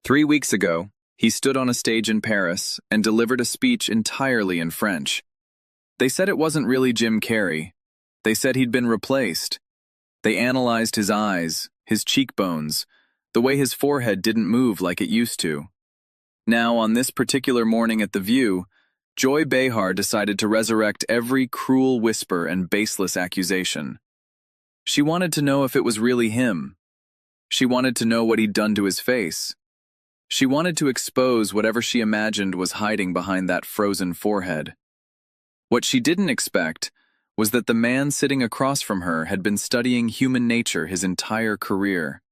3 weeks ago, he stood on a stage in Paris and delivered a speech entirely in French. They said it wasn't really Jim Carrey. They said he'd been replaced. They analyzed his eyes, his cheekbones, the way his forehead didn't move like it used to. Now, on this particular morning at The View, Joy Behar decided to resurrect every cruel whisper and baseless accusation. She wanted to know if it was really him. She wanted to know what he'd done to his face. She wanted to expose whatever she imagined was hiding behind that frozen forehead. What she didn't expect was that the man sitting across from her had been studying human nature his entire career.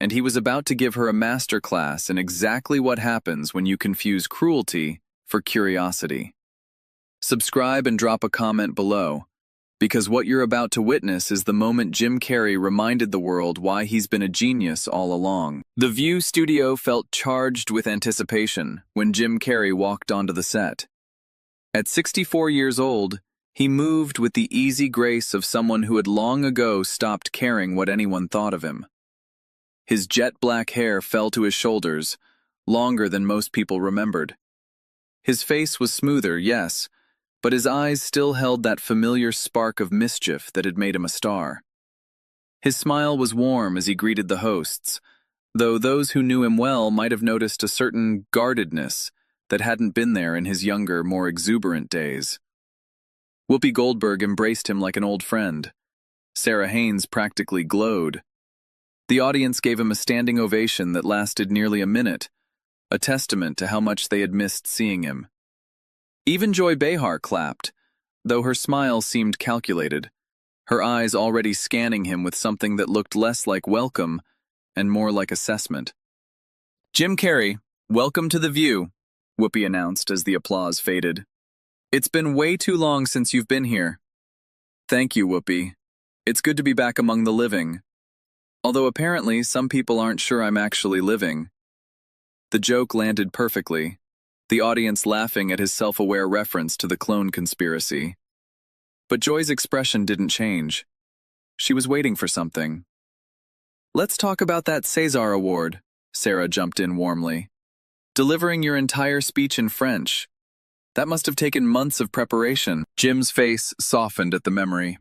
And he was about to give her a master class in exactly what happens when you confuse cruelty for curiosity. Subscribe and drop a comment below, because what you're about to witness is the moment Jim Carrey reminded the world why he's been a genius all along. The View studio felt charged with anticipation when Jim Carrey walked onto the set. At 64 years old, he moved with the easy grace of someone who had long ago stopped caring what anyone thought of him. His jet black hair fell to his shoulders, longer than most people remembered. His face was smoother, yes, but his eyes still held that familiar spark of mischief that had made him a star. His smile was warm as he greeted the hosts, though those who knew him well might have noticed a certain guardedness that hadn't been there in his younger, more exuberant days. Whoopi Goldberg embraced him like an old friend. Sarah Haynes practically glowed. The audience gave him a standing ovation that lasted nearly a minute, a testament to how much they had missed seeing him. Even Joy Behar clapped, though her smile seemed calculated, her eyes already scanning him with something that looked less like welcome and more like assessment. "Jim Carrey, welcome to The View," Whoopi announced as the applause faded. "It's been way too long since you've been here." "Thank you, Whoopi. It's good to be back among the living. Although apparently some people aren't sure I'm actually living." The joke landed perfectly, the audience laughing at his self-aware reference to the clone conspiracy. But Joy's expression didn't change. She was waiting for something. "Let's talk about that César Award," Sarah jumped in warmly. "Delivering your entire speech in French. That must have taken months of preparation." Jim's face softened at the memory.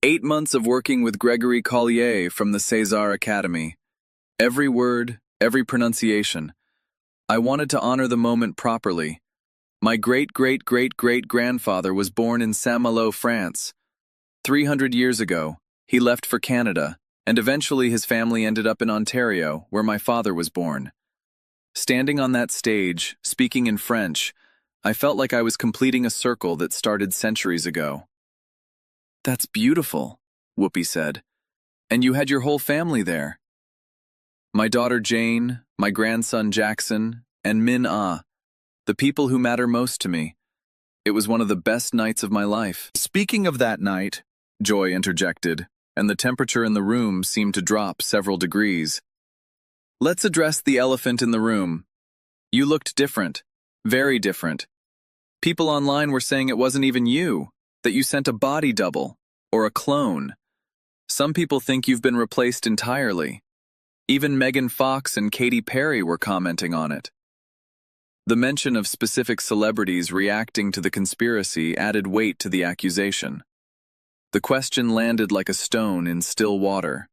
8 months of working with Gregory Collier from the César Academy. Every word, every pronunciation. I wanted to honor the moment properly. My great-great-great-great-grandfather was born in Saint-Malo, France. 300 years ago, he left for Canada, and eventually his family ended up in Ontario, where my father was born. Standing on that stage, speaking in French, I felt like I was completing a circle that started centuries ago. "That's beautiful," Whoopi said. "And you had your whole family there." "My daughter Jane, my grandson Jackson, and Min Ah, the people who matter most to me. It was one of the best nights of my life." "Speaking of that night," Joy interjected, and the temperature in the room seemed to drop several degrees. "Let's address the elephant in the room. You looked different, very different. People online were saying it wasn't even you, that you sent a body double, or a clone. Some people think you've been replaced entirely. Even Megan Fox and Katy Perry were commenting on it." The mention of specific celebrities reacting to the conspiracy added weight to the accusation. The question landed like a stone in still water.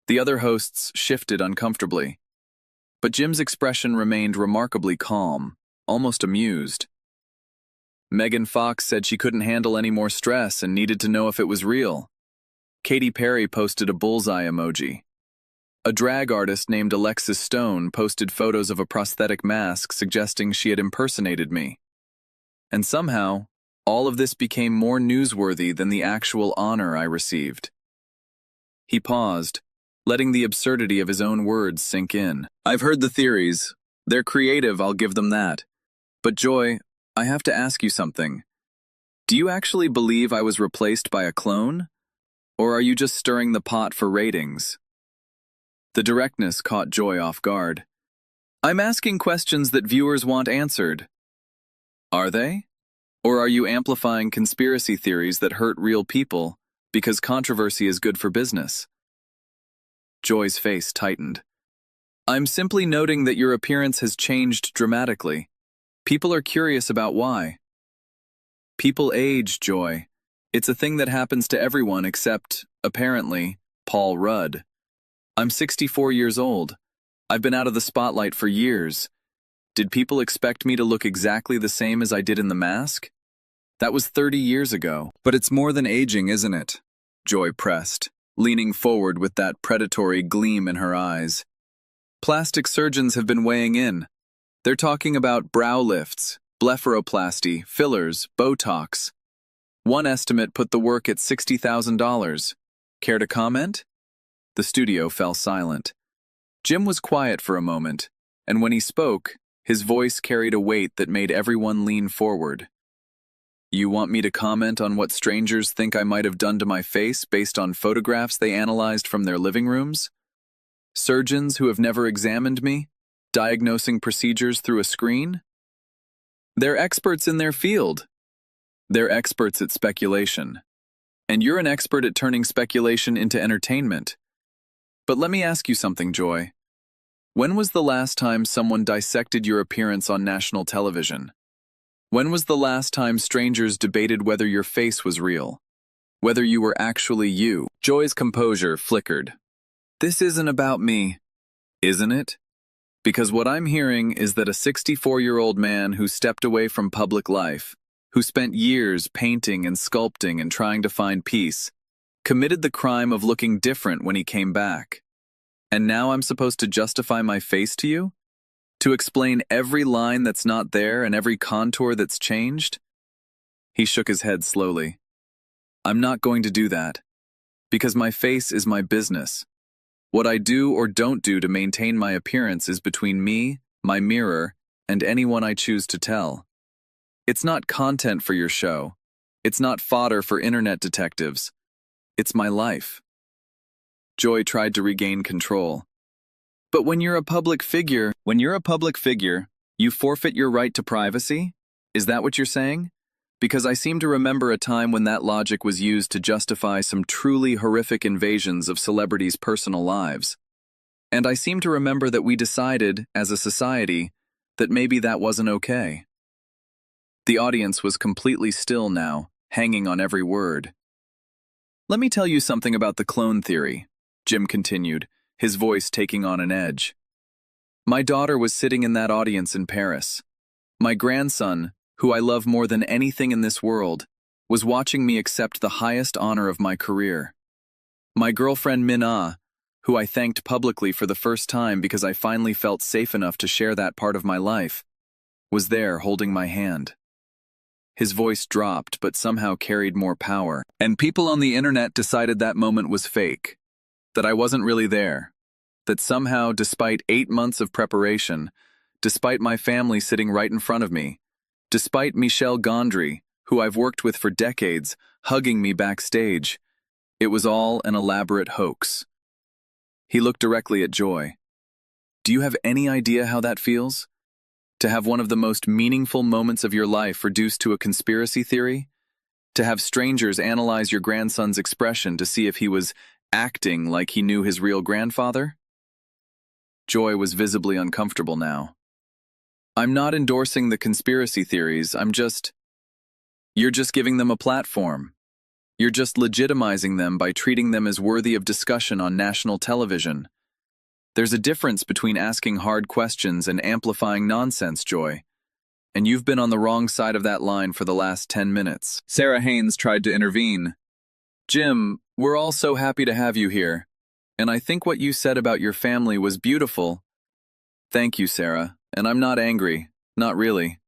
The other hosts shifted uncomfortably. But Jim's expression remained remarkably calm, almost amused. Megan Fox said she couldn't handle any more stress and needed to know if it was real. Katy Perry posted a bullseye emoji. A drag artist named Alexis Stone posted photos of a prosthetic mask suggesting she had impersonated me. And somehow, all of this became more newsworthy than the actual honor I received. He paused, letting the absurdity of his own words sink in. "I've heard the theories. They're creative, I'll give them that. But Joy, I have to ask you something. Do you actually believe I was replaced by a clone? Or are you just stirring the pot for ratings?" The directness caught Joy off guard. "I'm asking questions that viewers want answered." "Are they? Or are you amplifying conspiracy theories that hurt real people because controversy is good for business?" Joy's face tightened. I'm simply noting that your appearance has changed dramatically. People are curious about why. People age, Joy. It's a thing that happens to everyone except, apparently, Paul Rudd. I'm 64 years old. I've been out of the spotlight for years. Did people expect me to look exactly the same as I did in The Mask? That was 30 years ago. But it's more than aging, isn't it? Joy pressed, leaning forward with that predatory gleam in her eyes. Plastic surgeons have been weighing in. They're talking about brow lifts, blepharoplasty, fillers, Botox. One estimate put the work at $60,000. Care to comment? The studio fell silent. Jim was quiet for a moment, and when he spoke, his voice carried a weight that made everyone lean forward. You want me to comment on what strangers think I might have done to my face based on photographs they analyzed from their living rooms? Surgeons who have never examined me, diagnosing procedures through a screen? They're experts in their field. They're experts at speculation. And you're an expert at turning speculation into entertainment. But let me ask you something, Joy. When was the last time someone dissected your appearance on national television? When was the last time strangers debated whether your face was real? Whether you were actually you? Joy's composure flickered. This isn't about me, isn't it? Because what I'm hearing is that a 64-year-old man who stepped away from public life, who spent years painting and sculpting and trying to find peace, committed the crime of looking different when he came back. And now I'm supposed to justify my face to you? To explain every line that's not there and every contour that's changed? He shook his head slowly. I'm not going to do that. Because my face is my business. What I do or don't do to maintain my appearance is between me, my mirror, and anyone I choose to tell. It's not content for your show. It's not fodder for internet detectives. It's my life. Joy tried to regain control. But when you're a public figure, you forfeit your right to privacy? Is that what you're saying? Because I seem to remember a time when that logic was used to justify some truly horrific invasions of celebrities' personal lives. And I seem to remember that we decided, as a society, that maybe that wasn't okay. The audience was completely still now, hanging on every word. Let me tell you something about the clone theory, Jim continued, his voice taking on an edge. My daughter was sitting in that audience in Paris. My grandson, who I love more than anything in this world, was watching me accept the highest honor of my career. My girlfriend Minna, who I thanked publicly for the first time because I finally felt safe enough to share that part of my life, was there holding my hand. His voice dropped but somehow carried more power, and people on the internet decided that moment was fake, that I wasn't really there, that somehow, despite 8 months of preparation, despite my family sitting right in front of me, despite Michel Gondry, who I've worked with for decades, hugging me backstage, it was all an elaborate hoax. He looked directly at Joy. Do you have any idea how that feels? To have one of the most meaningful moments of your life reduced to a conspiracy theory? To have strangers analyze your grandson's expression to see if he was acting like he knew his real grandfather? Joy was visibly uncomfortable now. I'm not endorsing the conspiracy theories, You're just giving them a platform. You're just legitimizing them by treating them as worthy of discussion on national television. There's a difference between asking hard questions and amplifying nonsense, Joy. And you've been on the wrong side of that line for the last 10 minutes. Sarah Haynes tried to intervene. Jim, we're all so happy to have you here. And I think what you said about your family was beautiful. Thank you, Sarah. And I'm not angry. Not really.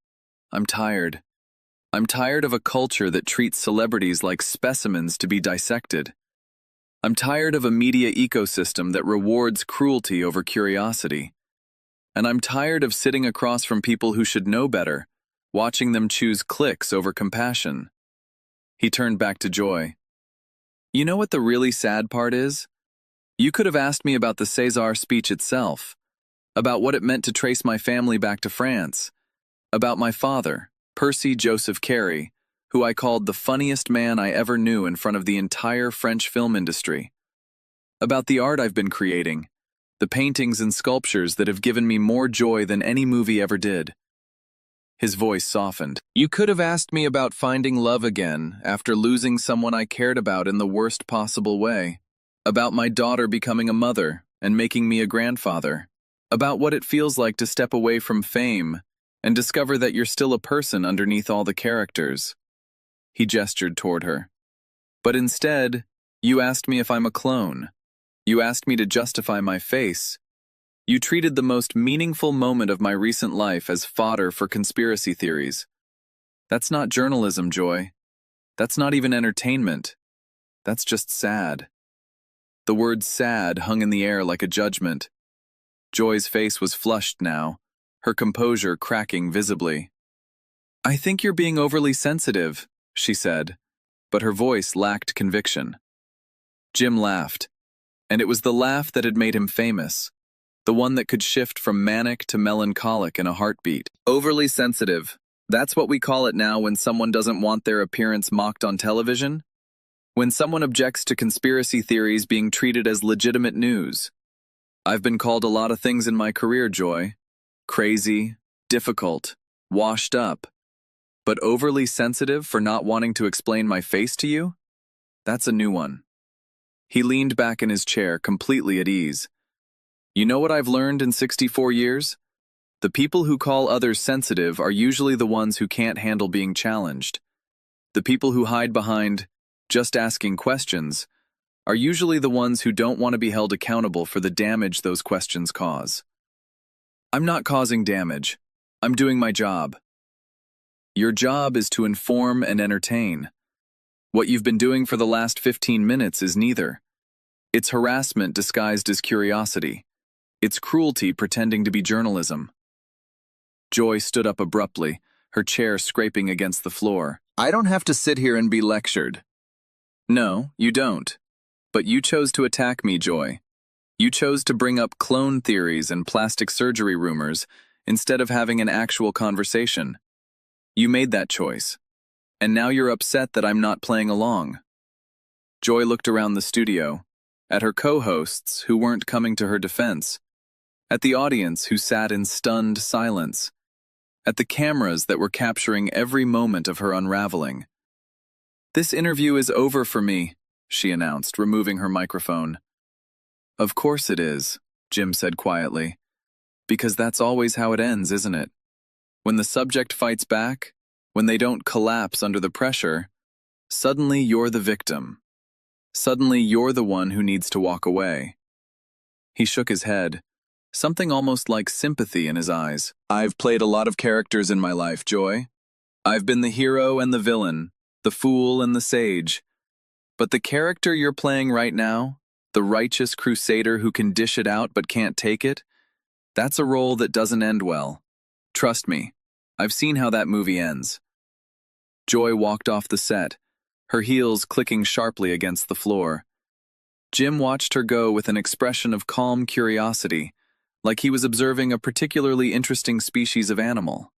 I'm tired. I'm tired of a culture that treats celebrities like specimens to be dissected. I'm tired of a media ecosystem that rewards cruelty over curiosity. And I'm tired of sitting across from people who should know better, watching them choose clicks over compassion. He turned back to Joy. You know what the really sad part is? You could have asked me about the César speech itself, about what it meant to trace my family back to France, about my father, Percy Joseph Carey, who I called the funniest man I ever knew in front of the entire French film industry, about the art I've been creating, The paintings and sculptures that have given me more joy than any movie ever did. His voice softened. You could have asked me about finding love again after losing someone I cared about in the worst possible way. About my daughter becoming a mother and making me a grandfather. About what it feels like to step away from fame and discover that you're still a person underneath all the characters. He gestured toward her. But instead, you asked me if I'm a clone. You asked me to justify my face. You treated the most meaningful moment of my recent life as fodder for conspiracy theories. That's not journalism, Joy. That's not even entertainment. That's just sad. The word sad hung in the air like a judgment. Joy's face was flushed now, her composure cracking visibly. I think you're being overly sensitive, she said, but her voice lacked conviction. Jim laughed, and it was the laugh that had made him famous. The one that could shift from manic to melancholic in a heartbeat. Overly sensitive. That's what we call it now when someone doesn't want their appearance mocked on television. When someone objects to conspiracy theories being treated as legitimate news. I've been called a lot of things in my career, Joy. Crazy, difficult, washed up. But overly sensitive for not wanting to explain my face to you? That's a new one. He leaned back in his chair, completely at ease. You know what I've learned in 64 years? The people who call others sensitive are usually the ones who can't handle being challenged. The people who hide behind just asking questions are usually the ones who don't want to be held accountable for the damage those questions cause. I'm not causing damage. I'm doing my job. Your job is to inform and entertain. What you've been doing for the last 15 minutes is neither. It's harassment disguised as curiosity. It's cruelty pretending to be journalism. Joy stood up abruptly, her chair scraping against the floor. I don't have to sit here and be lectured. No, you don't. But you chose to attack me, Joy. You chose to bring up clone theories and plastic surgery rumors instead of having an actual conversation. You made that choice. And now you're upset that I'm not playing along. Joy looked around the studio, at her co-hosts who weren't coming to her defense, at the audience who sat in stunned silence, at the cameras that were capturing every moment of her unraveling. This interview is over for me, she announced, removing her microphone. Of course it is, Jim said quietly. Because that's always how it ends, isn't it? When the subject fights back, when they don't collapse under the pressure, suddenly you're the victim. Suddenly you're the one who needs to walk away. He shook his head, something almost like sympathy in his eyes. I've played a lot of characters in my life, Joy. I've been the hero and the villain, the fool and the sage. But the character you're playing right now, the righteous crusader who can dish it out but can't take it, that's a role that doesn't end well. Trust me, I've seen how that movie ends. Joy walked off the set, her heels clicking sharply against the floor. Jim watched her go with an expression of calm curiosity, like he was observing a particularly interesting species of animal.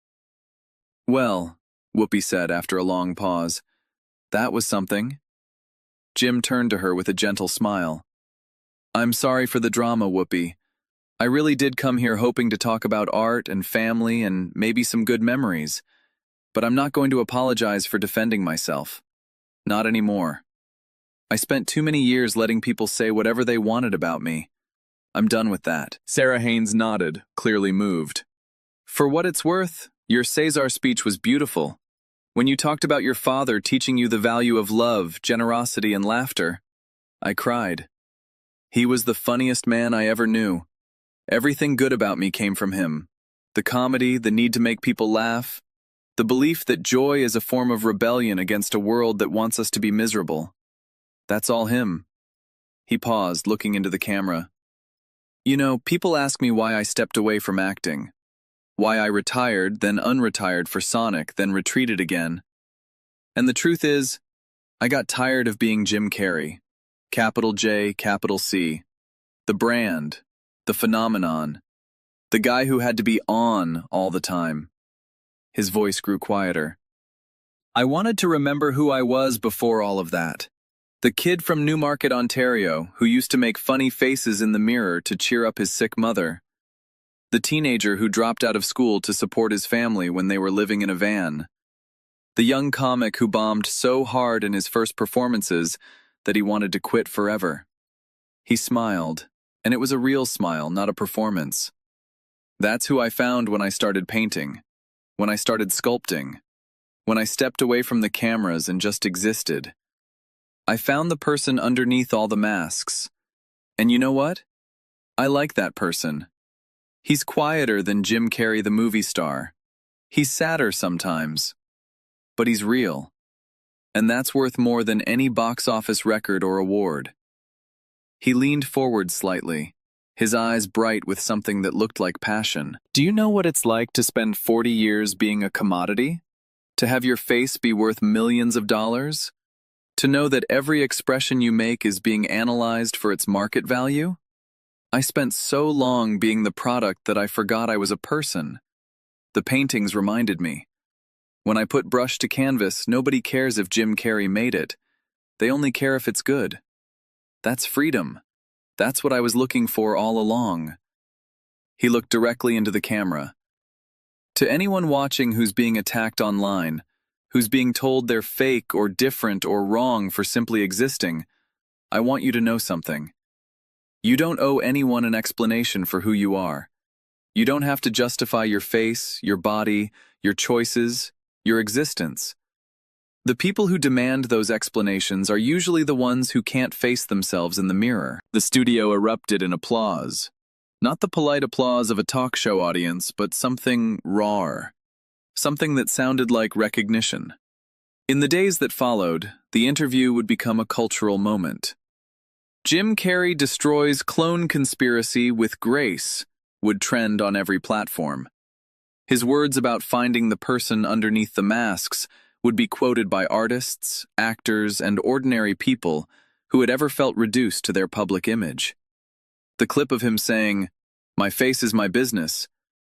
Well, Whoopi said after a long pause, that was something. Jim turned to her with a gentle smile. I'm sorry for the drama, Whoopi. I really did come here hoping to talk about art and family and maybe some good memories, but I'm not going to apologize for defending myself. Not anymore. I spent too many years letting people say whatever they wanted about me. I'm done with that. Sarah Haynes nodded, clearly moved. For what it's worth, your Cesar speech was beautiful. When you talked about your father teaching you the value of love, generosity, and laughter, I cried. He was the funniest man I ever knew. Everything good about me came from him. The comedy, the need to make people laugh, the belief that joy is a form of rebellion against a world that wants us to be miserable. That's all him. He paused, looking into the camera. You know, people ask me why I stepped away from acting. Why I retired, then unretired for Sonic, then retreated again. And the truth is, I got tired of being Jim Carrey. Capital J, capital C. The brand, the phenomenon, the guy who had to be on all the time. His voice grew quieter. I wanted to remember who I was before all of that. The kid from Newmarket, Ontario, who used to make funny faces in the mirror to cheer up his sick mother. The teenager who dropped out of school to support his family when they were living in a van. The young comic who bombed so hard in his first performances that he wanted to quit forever. He smiled, and it was a real smile, not a performance. That's who I found when I started painting, when I started sculpting, when I stepped away from the cameras and just existed. I found the person underneath all the masks. And you know what? I like that person. He's quieter than Jim Carrey the movie star. He's sadder sometimes. But he's real. And that's worth more than any box office record or award. He leaned forward slightly, his eyes bright with something that looked like passion. Do you know what it's like to spend 40 years being a commodity? To have your face be worth millions of dollars? To know that every expression you make is being analyzed for its market value? I spent so long being the product that I forgot I was a person. The paintings reminded me. When I put brush to canvas, nobody cares if Jim Carrey made it. They only care if it's good. That's freedom. That's what I was looking for all along. He looked directly into the camera. To anyone watching who's being attacked online, who's being told they're fake or different or wrong for simply existing, I want you to know something. You don't owe anyone an explanation for who you are. You don't have to justify your face, your body, your choices, your existence. The people who demand those explanations are usually the ones who can't face themselves in the mirror. The studio erupted in applause. Not the polite applause of a talk show audience, but something raw. Something that sounded like recognition. In the days that followed, the interview would become a cultural moment. Jim Carrey destroys clone conspiracy with grace would trend on every platform. His words about finding the person underneath the masks would be quoted by artists, actors, and ordinary people who had ever felt reduced to their public image. The clip of him saying, "My face is my business,"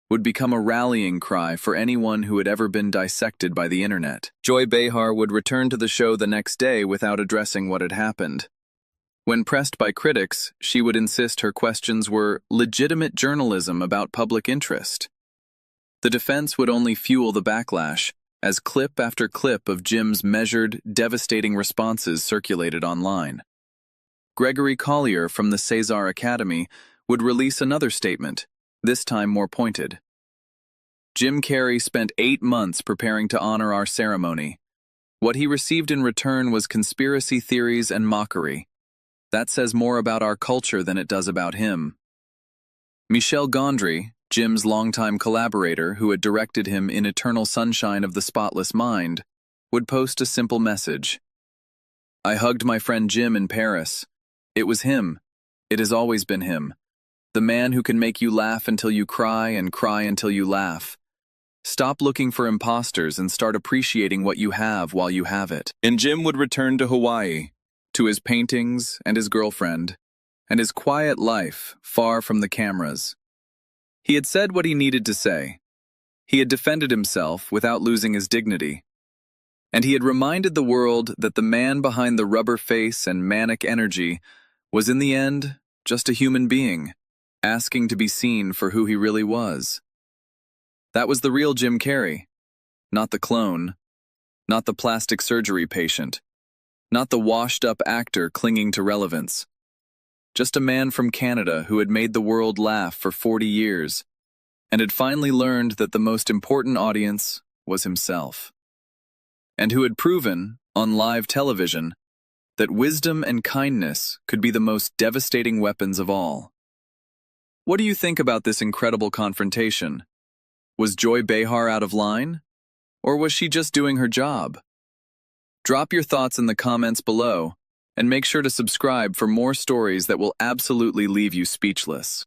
would become a rallying cry for anyone who had ever been dissected by the internet. Joy Behar would return to the show the next day without addressing what had happened. When pressed by critics, she would insist her questions were legitimate journalism about public interest. The defense would only fuel the backlash, as clip after clip of Jim's measured, devastating responses circulated online. Gregory Collier from the César Academy would release another statement, this time more pointed. Jim Carrey spent 8 months preparing to honor our ceremony. What he received in return was conspiracy theories and mockery. That says more about our culture than it does about him. Michel Gondry, Jim's longtime collaborator who had directed him in Eternal Sunshine of the Spotless Mind, would post a simple message. I hugged my friend Jim in Paris. It was him. It has always been him. The man who can make you laugh until you cry and cry until you laugh. Stop looking for imposters and start appreciating what you have while you have it. And Jim would return to Hawaii, to his paintings and his girlfriend, and his quiet life far from the cameras. He had said what he needed to say. He had defended himself without losing his dignity. And he had reminded the world that the man behind the rubber face and manic energy was in the end just a human being, asking to be seen for who he really was. That was the real Jim Carrey, not the clone, not the plastic surgery patient, not the washed-up actor clinging to relevance. Just a man from Canada who had made the world laugh for 40 years and had finally learned that the most important audience was himself. And who had proven, on live television, that wisdom and kindness could be the most devastating weapons of all. What do you think about this incredible confrontation? Was Joy Behar out of line? Or was she just doing her job? Drop your thoughts in the comments below, and make sure to subscribe for more stories that will absolutely leave you speechless.